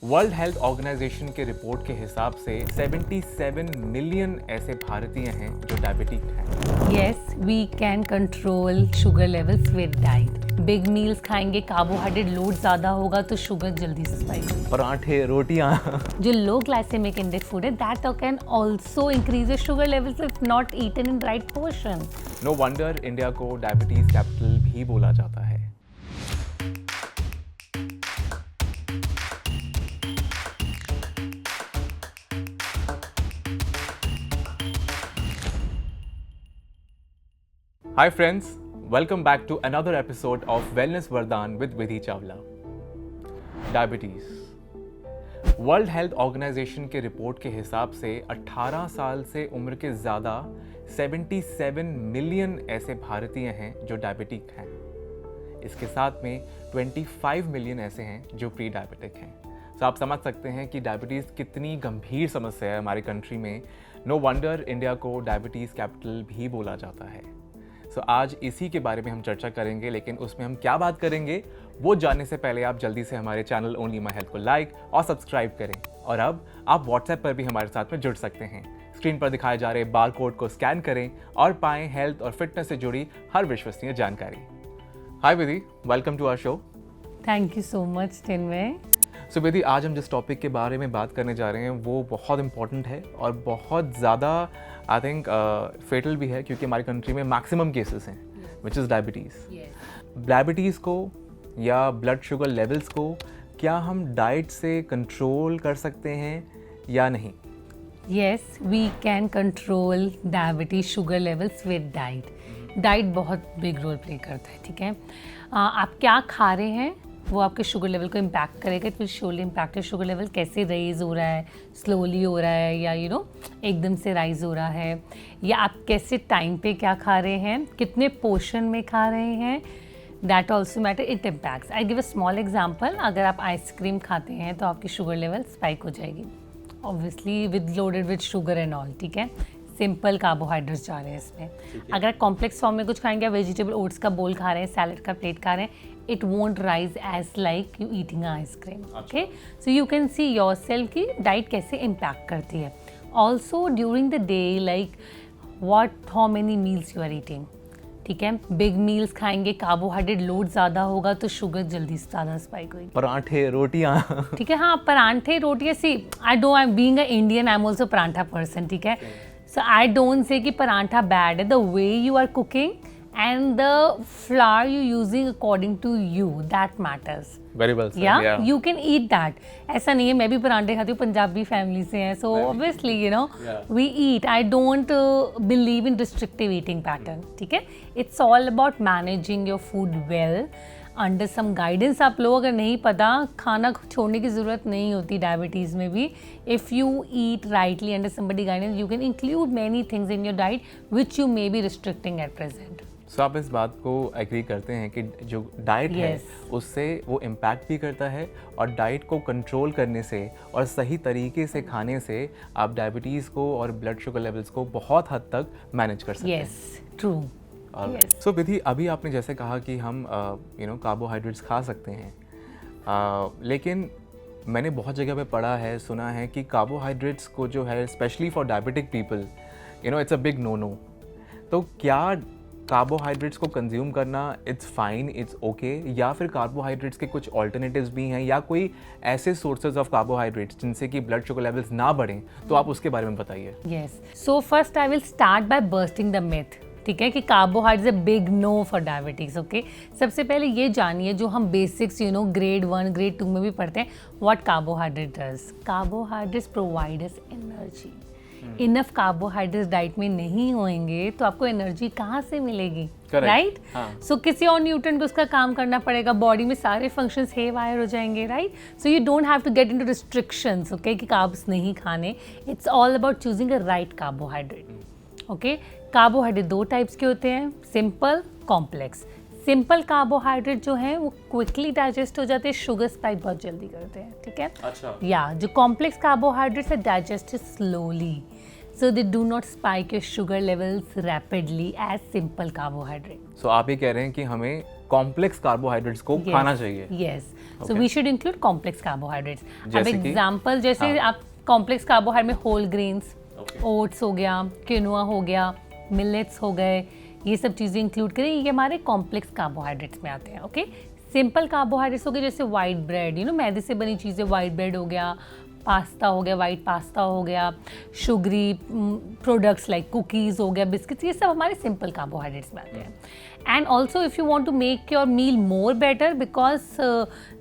World Health Organization के report के हिसाब से 77 मिलियन ऐसे भारतीय हैं जो डायबिटिक हैं। Yes, we can control sugar levels with diet. Big meals खाएंगे, कार्बोहाइड्रेट लोड ज़्यादा होगा तो शुगर जल्दी से स्पाइक होगी। पराठे, रोटियां जो लो ग्लाइसेमिक इंडेक्स फूड है that can also increase sugar levels if not eaten in right portion. No wonder India को डायबिटीज कैपिटल भी बोला जाता है। Hi friends, welcome back to another episode of Wellness Vardhan with Vidhi Chawla. Diabetes. World Health Organization के report के हिसाब से 18 साल से उम्र के ज़्यादा 77 मिलियन ऐसे भारतीय हैं जो डायबिटिक हैं। इसके साथ में 25 मिलियन ऐसे हैं जो प्री डायबिटिक हैं। तो आप समझ सकते हैं कि डायबिटीज़ कितनी गंभीर समस्या है हमारी कंट्री में। नो वंडर इंडिया को डायबिटीज़ कैपिटल भी बोला जाता है। सो आज इसी के बारे में हम चर्चा करेंगे, लेकिन उसमें हम क्या बात करेंगे वो जानने से पहले आप जल्दी से हमारे चैनल ओनली माय हेल्थ को लाइक और सब्सक्राइब करें। और अब आप व्हाट्सएप पर भी हमारे साथ में जुड़ सकते हैं। स्क्रीन पर दिखाए जा रहे बार कोड को स्कैन करें और पाएं हेल्थ और फिटनेस से जुड़ी हर विश्वसनीय जानकारी। Hi Vidhi, welcome to our show. Thank you so much Tinmay. So Vidhi, आज हम जिस टॉपिक के बारे में बात करने जा रहे हैं वो बहुत इंपॉर्टेंट है और बहुत ज़्यादा आई थिंक फेटल भी है, क्योंकि हमारी कंट्री में मैक्सिमम केसेस हैं विच इज़ डायबिटीज़। डायबिटीज़ को या ब्लड शुगर लेवल्स को क्या हम डाइट से कंट्रोल कर सकते हैं या नहीं? Yes, we can control diabetes sugar levels with diet. Diet बहुत बिग रोल प्ले करता है, ठीक है। आप क्या खा रहे हैं वो आपके शुगर लेवल को इम्पैक्ट करेगा। It will surely impact sugar level, कैसे रेज हो रहा है, स्लोली हो रहा है या एकदम से राइज हो रहा है, या आप कैसे टाइम पे क्या खा रहे हैं, कितने पोर्शन में खा रहे हैं, that also matter, it impacts. I give a small example. अगर आप आइसक्रीम खाते हैं तो आपकी शुगर लेवल स्पाइक हो जाएगी, obviously with loaded with sugar and all, ठीक है। सिंपल कार्बोहाइड्रेट्स जा रहे हैं इसमें। अगर कॉम्प्लेक्स फॉर्म में कुछ खाएंगे, वेजिटेबल ओट्स का बोल खा रहे हैं, सैलड का प्लेट खा रहे हैं, it won't rise as like you eating a ice cream. Okay, so you can see yourself की डाइट कैसे इम्पैक्ट करती है। Also during the day, like how many meals you are eating, ठीक है। बिग मील्स खाएंगे, carbohydrate load ज़्यादा होगा तो शुगर जल्दी से ज़्यादा स्पाइक होगी। पराठे, रोटियां ठीक है, हाँ, पराठे रोटियां। See I being a Indian, I am also paratha person, ठीक है। सो आई डोंट से कि पराठा बैड है, the way you are cooking and the flour you using according to you, that matters. Very well said. Yeah, you can eat that. ऐसा नहीं है, मैं भी पराठे खाती हूँ, पंजाबी फैमिली से हैं, so obviously we eat. I don't believe in restrictive eating pattern, ठीक है। It's all about managing your food well under some guidance। आप लोग अगर नहीं पता, खाना छोड़ने की ज़रूरत नहीं होती डायबिटीज़ में भी। If you eat rightly under somebody guidance, you can include many things in your diet which you may be restricting at present. So, आप इस बात को एग्री करते हैं कि जो डाइट है उससे वो इम्पैक्ट भी करता है, और डाइट को कंट्रोल करने से और सही तरीके से खाने से आप डायबिटीज़ को और ब्लड शुगर लेवल्स को बहुत हद तक मैनेज कर सकते हैं। Yes, true. सो विधि, अभी आपने जैसे कहा कि हम कार्बोहाइड्रेट्स खा सकते हैं, लेकिन मैंने बहुत जगह पे पढ़ा है, सुना है कि कार्बोहाइड्रेट्स को जो है specially for diabetic people it's a big no. तो क्या कार्बोहाइड्रेट्स को कंज्यूम करना इट्स फाइन, इट्स ओके, या फिर कार्बोहाइड्रेट्स के कुछ ऑल्टरनेटिव्स भी हैं, या कोई ऐसे सोर्सेज ऑफ कार्बोहाइड्रेट्स जिनसे कि ब्लड शुगर लेवल्स ना बढ़ें, तो आप उसके बारे में बताइए। Yes, so first I will start by bursting the myth, ठीक है, कि carbohydrates a big no for diabetes. Okay, सबसे पहले ये जानिए, जो हम बेसिक्स ग्रेड 1 ग्रेड 2 में भी पढ़ते हैं, what carbohydrate does. Carbohydrates provide us energy. Enough carbohydrates diet में नहीं होंगे तो आपको एनर्जी कहाँ से मिलेगी, राइट। सो किसी और न्यूट्रिएंट पे उसका काम करना पड़ेगा, बॉडी में सारे फंक्शंस हे वायर हो जाएंगे, right. So you don't have to get into restrictions, okay, कि कार्ब्स नहीं खाने। It's all about choosing a right carbohydrate. Okay, carbohydrate दो टाइप्स के होते हैं, सिंपल, कॉम्प्लेक्स। सिंपल कार्बोहाइड्रेट जो है वो क्विकली डाइजेस्ट हो जाते हैं, शुगर स्पाइक बहुत जल्दी करते हैं, ठीक है। अच्छा। या जो कॉम्प्लेक्स कार्बोहाइड्रेट्स है digest slowly. so they do not spike your sugar levels rapidly as simple carbohydrate. So आप ये कह रहे हैं कि हमें कॉम्प्लेक्स कार्बोहाइड्रेट्स को खाना चाहिए. Yes. So Okay. we should include complex carbohydrates. अब जैसे कि? एग्जाम्पल जैसे हाँ. आप कॉम्प्लेक्स कार्बोहाइड्रेट में होल ग्रेन्स, Okay. ओट्स हो गया, क्विनोआ हो गया, मिलेट्स हो गए, ये सब चीज़ें इंक्लूड करें, ये हमारे कॉम्प्लेक्स कार्बोहाइड्रेट्स में आते हैं. ओके, सिंपल कार्बोहाइड्रेट्स हो गए जैसे वाइट ब्रेड, मैदे से बनी चीज़ें, वाइट ब्रेड हो गया, पास्ता हो गया, वाइट पास्ता हो गया, शुगरी प्रोडक्ट्स लाइक कुकीज़ हो गया, बिस्किट्स, ये सब हमारे सिंपल कार्बोहाइड्रेट्स में आते हैं. And also if you want to make your meal more better because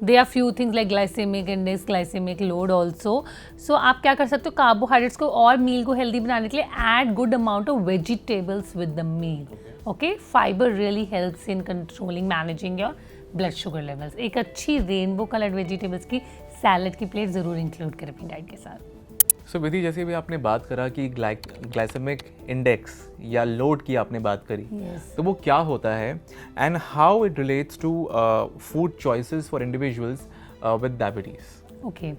they are few things like glycemic index, glycemic load also. So आप क्या कर सकते हो, कार्बोहाइड्रेट्स को और मील को हेल्दी बनाने के लिए add good amount of vegetables with the meal. Okay, fibre really helps in controlling managing your blood sugar levels. एक अच्छी रेनबो कलर्ड वेजिटेबल्स की सैलड की प्लेट ज़रूर इंक्लूड करें अपनी डाइट के साथ. सो विधि, जैसे भी आपने बात करा कि ग्लाइसेमिक इंडेक्स या लोड की आपने बात करी, Yes. तो वो क्या होता है and how it relates to food choices for individuals with diabetes. Okay,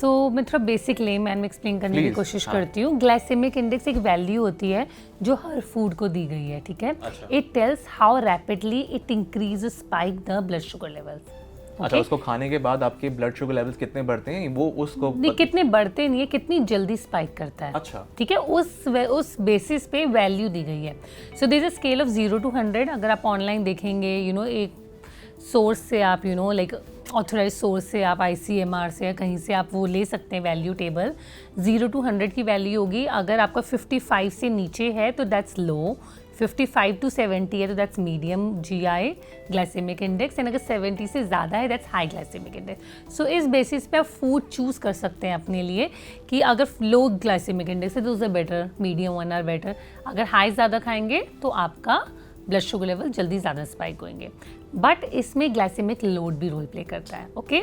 so मैं थोड़ा बेसिक लेमैन में एक्सप्लेन करने की Please, कोशिश हाँ. करती हूँ. ग्लाइसेमिक इंडेक्स एक वैल्यू होती है जो हर फूड को दी गई है, ठीक है. अच्छा. It tells how rapidly it increase spike the blood sugar levels. अच्छा, उसको खाने के बाद आपके ब्लड शुगर लेवल्स कितने बढ़ते हैं, वो उसको नहीं, कितने बढ़ते नहीं है, कितनी जल्दी स्पाइक करता है. अच्छा. ठीक है, उस बेसिस पे वैल्यू दी गई है. So this is scale of 0 to 100. अगर आप ऑनलाइन देखेंगे, एक सोर्स से आप लाइक ऑथोराइज सोर्स से, आप ICMR से या कहीं से आप वो ले सकते हैं वैल्यू टेबल. 0 to 100 की वैल्यू होगी. अगर आपका 55 से नीचे है तो दैट्स लो, 55 to 70 है तो that's medium GI glycaemic index, and अगर 70 से ज़्यादा है that's high glycaemic index. So इस बेसिस पे आप फूड चूज़ कर सकते हैं अपने लिए कि अगर लो ग्लाइसेमिक इंडेक्स है तो उससे better, medium one are better. अगर हाई ज़्यादा खाएंगे तो आपका ब्लड शुगर लेवल जल्दी ज़्यादा स्पाइक होंगे. बट इसमें ग्लाइसेमिक लोड भी रोल प्ले करता है. Okay,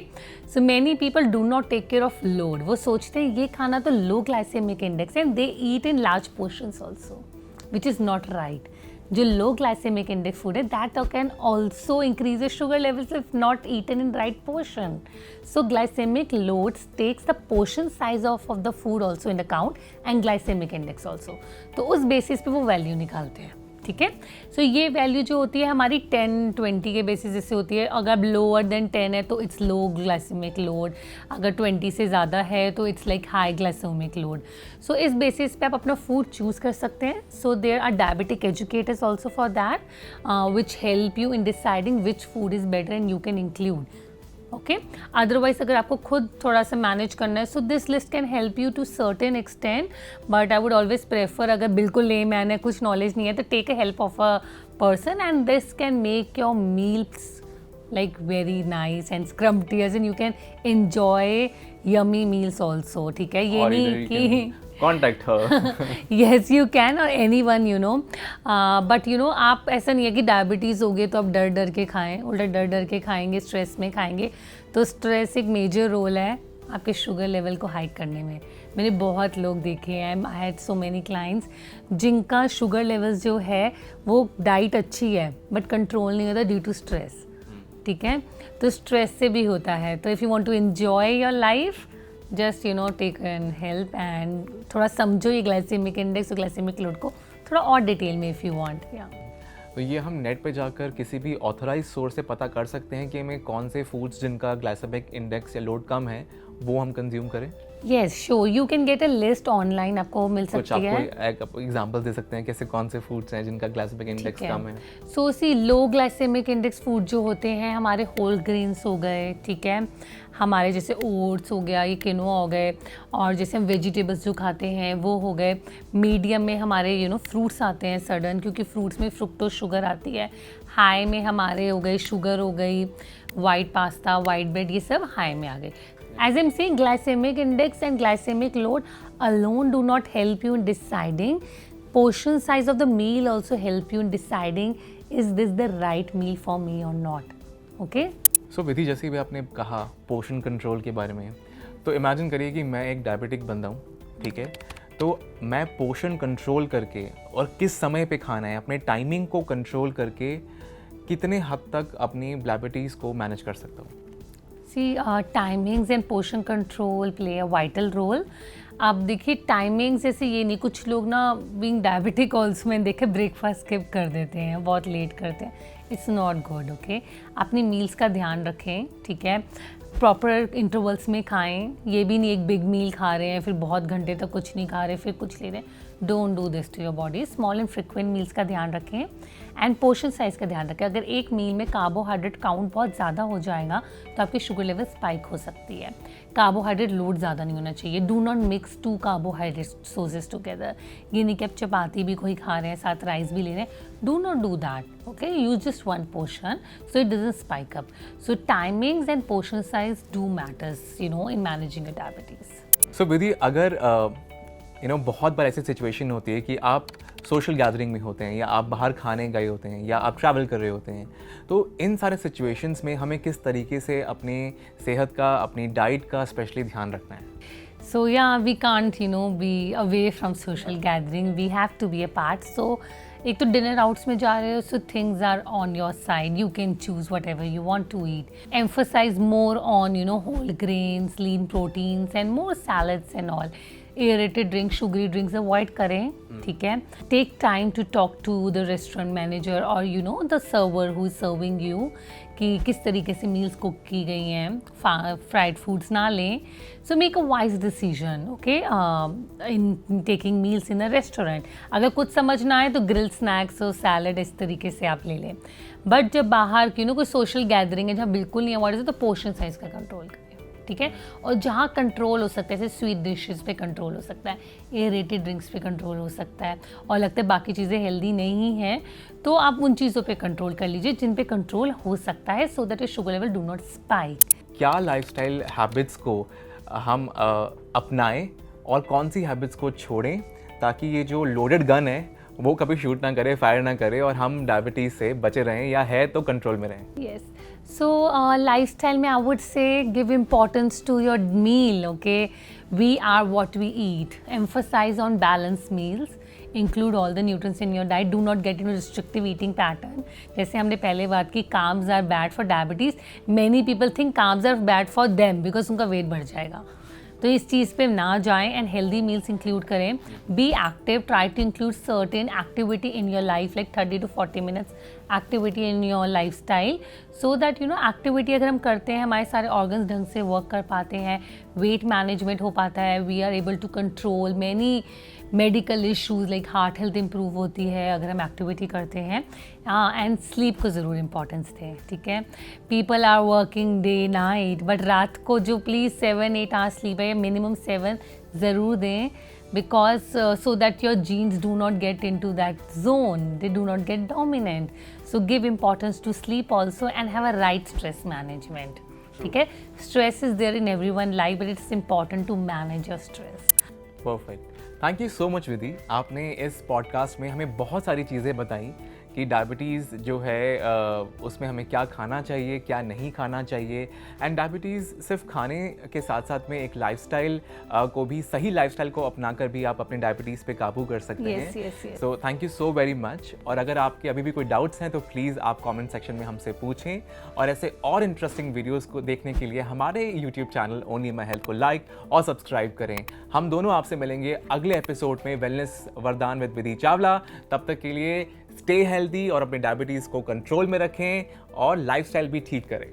so many people do not take care of load. वो सोचते हैं ये खाना तो low glycaemic index and they eat in large portions also, which is not right. जो लो ग्लाइसेमिक इंडेक्स फूड है that can also increase sugar levels if not eaten in right portion. So glycemic loads takes the portion size of the food also in account and glycaemic index also. तो उस basis पे वो value निकालते हैं. ठीक है, सो ये value जो होती है हमारी 10-20 के बेसिस जैसे होती है. अगर लोअर देन 10 है तो इट्स लो ग्लाइसेमिक लोड, अगर 20 से ज़्यादा है तो it's like high glycemic load. So इस बेसिस पे आप अपना फूड चूज़ कर सकते हैं. So there are diabetic educators also for that which help you in deciding which food is better and you can include. Okay, otherwise अगर आपको खुद थोड़ा सा मैनेज करना है, so this list can help you to certain extent, but I would always prefer, अगर बिल्कुल layman है, कुछ नॉलेज नहीं है, तो take a help of a person and this can make your meals like very nice and scrumptious and you can enjoy yummy meals also. ठीक है, ये नहीं कि contact her. yes you can or anyone but आप ऐसा नहीं है कि डायबिटीज़ हो गई तो आप डर डर के खाएं. उल्टा डर डर के खाएंगे, स्ट्रेस में खाएंगे तो स्ट्रेस एक मेजर रोल है आपके शुगर लेवल को हाइड करने में. मैंने बहुत लोग देखे हैं, I had so many clients जिनका शुगर लेवल्स जो है वो डाइट अच्छी है बट कंट्रोल नहीं होता ड्यू टू स्ट्रेस. ठीक है, तो स्ट्रेस से भी होता है. तो if you want to enjoy your life just take an help and थोड़ा समझो ये ग्लाइसेमिक इंडेक्स और ग्लाइसेमिक लोड को थोड़ा और डिटेल में इफ़ यू वांट. या तो ये हम नेट पे जाकर किसी भी ऑथराइज सोर्स से पता कर सकते हैं कि हमें कौन से फूड्स जिनका ग्लाइसेमिक इंडेक्स या लोड कम है वो हम कंज्यूम करें. Yes sure, you can get a list online, आपको मिल कुछ सकती है. आपको एग्जांपल दे सकते हैं कैसे कौन से फूड्स हैं जिनका ग्लाइसेमिक इंडेक्स कम है. सो सी लो ग्लाइसेमिक इंडेक्स फूड जो होते हैं हमारे होल ग्रेन्स हो गए, ठीक है, हमारे जैसे ओट्स हो गया, ये किनोआ हो गए, और जैसे हम वेजिटेबल्स जो खाते हैं वो हो गए. मीडियम में हमारे फ्रूट्स आते हैं सडन, क्योंकि फ्रूट्स में फ्रुक्टोज शुगर आती है. हाई में हमारे हो गए शुगर हो गई, वाइट पास्ता, वाइट ब्रेड, ये सब हाई में आ गए. As I'm saying, glycemic index and glycemic load alone do not help you in deciding. Portion size of the meal also help you in deciding is this the right meal for me or not. Okay? सो विधि, जैसे भी आपने कहा portion control के बारे में, तो imagine करिए कि मैं एक डायबिटिक बंदा हूँ. ठीक है, तो मैं पोर्शन कंट्रोल करके और किस समय पे खाना है, अपने टाइमिंग को कंट्रोल करके कितने हद तक अपनी डायबिटीज़ को मैनेज कर सकता हूँ. See, timings and portion control play a vital role. आप देखिए टाइमिंग्स जैसे ये नहीं, कुछ लोग ना बीइंग डायबिटिक ऑल्सो मैंने देखे ब्रेकफास्ट स्किप कर देते हैं, बहुत लेट करते हैं। It's not good, okay. अपनी मील्स का ध्यान रखें, ठीक है। प्रॉपर इंटरवल्स में खाएं, ये भी नहीं एक बिग मील खा रहे हैं फिर बहुत घंटे तक कुछ नहीं खा रहे फिर कुछ ले रहे हैं। Don't do this to your body. Small and frequent meals का ध्यान रखें एंड पोर्शन साइज़ का ध्यान रखें। अगर एक मील में कार्बोहाइड्रेट काउंट बहुत ज़्यादा हो जाएगा तो आपकी शुगर लेवल स्पाइक हो सकती है। कार्बोहाइड्रेट लोड ज़्यादा नहीं होना चाहिए। Do not mix two carbohydrate sources together. ये नहीं कि आप चपाती भी कोई खा रहे हैं साथ राइस भी ले रहे हैं। Do not do that, okay. Use just one portion so it doesn't spike up. So timings and portion size do matters, you know, in managing your diabetes. So Vidhi, अगर बहुत बार ऐसी सिचुएशन होती है कि आप सोशल गैदरिंग में होते हैं या आप बाहर खाने गए होते हैं या आप ट्रैवल कर रहे होते हैं, तो इन सारे सिचुएशंस में हमें किस तरीके से अपनी सेहत का, अपनी डाइट का स्पेशली ध्यान रखना है? So yeah, we can't, you know, be away from social gathering. We have to be a part. So एक तो डिनर आउट्स में जा रहे हो, so things are on your side. You can choose whatever you want to eat. Emphasize more on, you know, whole grains, lean proteins and more salads and all. Aerated drink, sugary drinks avoid करें, ठीक है। Take time to talk to the restaurant manager और you know the server who is serving you कि किस तरीके से meals cook की गई हैं। फ्राइड फूड्स ना लें। So make a wise decision, okay, in taking meals in a restaurant. अगर कुछ समझ ना आए तो ग्रिल स्नैक्स और सैलड इस तरीके से आप ले लें। बट जब बाहर यू नो कोई सोशल गैदरिंग है जहाँ बिल्कुल नहीं अवॉइड है तो पोर्शन साइज का कंट्रोल करें, ठीक है। और जहाँ कंट्रोल हो सकता है जैसे स्वीट डिशेस पे कंट्रोल हो सकता है, एयरेटेड ड्रिंक्स पे कंट्रोल हो सकता है और लगता है बाकी चीज़ें हेल्दी नहीं हैं तो आप उन चीज़ों पे कंट्रोल कर लीजिए जिन पे कंट्रोल हो सकता है, so that your sugar level do not spike. क्या लाइफस्टाइल हैबिट्स को हम अपनाएं और कौन सी हैबिट्स को छोड़ें ताकि ये जो लोडेड गन है वो कभी शूट ना करे, फायर ना करे और हम डायबिटीज़ से बचे रहें या है तो कंट्रोल में रहें? यस, सो लाइफस्टाइल में I would say give importance to your meal, okay. We are what we eat. Emphasize on balance meals, include all the nutrients in your diet. Do not get in restrictive eating pattern. जैसे हमने पहले बात की, carbs are bad for diabetes. Many people think carbs are bad for them because उनका weight बढ़ जाएगा, तो इस चीज़ पे ना जाएं एंड हेल्दी मील्स इंक्लूड करें। B active, try to include certain activity in your life like 30 to 40 minutes activity in your life style, so that you know activity अगर हम करते हैं हमारे सारे ऑर्गन्स ढंग से वर्क कर पाते हैं, वेट मैनेजमेंट हो पाता है, we are able to control many medical issues like heart health improve होती है अगर हम एक्टिविटी करते हैं। एंड स्लीप को ज़रूर इंपॉर्टेंस दें, ठीक है। People are working day night but रात को जो प्लीज़ 7-8 आवर्स स्लीप है, मिनिमम 7 ज़रूर दें because so that your genes do not get into that zone, they do not get dominant. So give importance to sleep also and have a right stress management, ठीक है। Stress is there in everyone's life but it's important to manage your stress. Perfect, thank you so much Vidhi. आपने इस podcast में हमें बहुत सारी चीज़ें बताई कि डायबिटीज़ जो है उसमें हमें क्या खाना चाहिए, क्या नहीं खाना चाहिए। एंड डायबिटीज़ सिर्फ खाने के साथ साथ में एक लाइफस्टाइल को भी, सही लाइफस्टाइल को अपनाकर भी आप अपने डायबिटीज़ पे काबू कर सकते हैं। So thank you so very much. और अगर आपके अभी भी कोई डाउट्स हैं तो प्लीज़ आप कमेंट सेक्शन में हमसे पूछें और ऐसे और इंटरेस्टिंग वीडियोज़ को देखने के लिए हमारे YouTube channel only my health को लाइक और सब्सक्राइब करें। हम दोनों आपसे मिलेंगे अगले एपिसोड में वेलनेस वरदान विद विधि चावला। तब तक के लिए स्टे हेल्दी और अपने डायबिटीज़ को कंट्रोल में रखें और लाइफस्टाइल भी ठीक करें।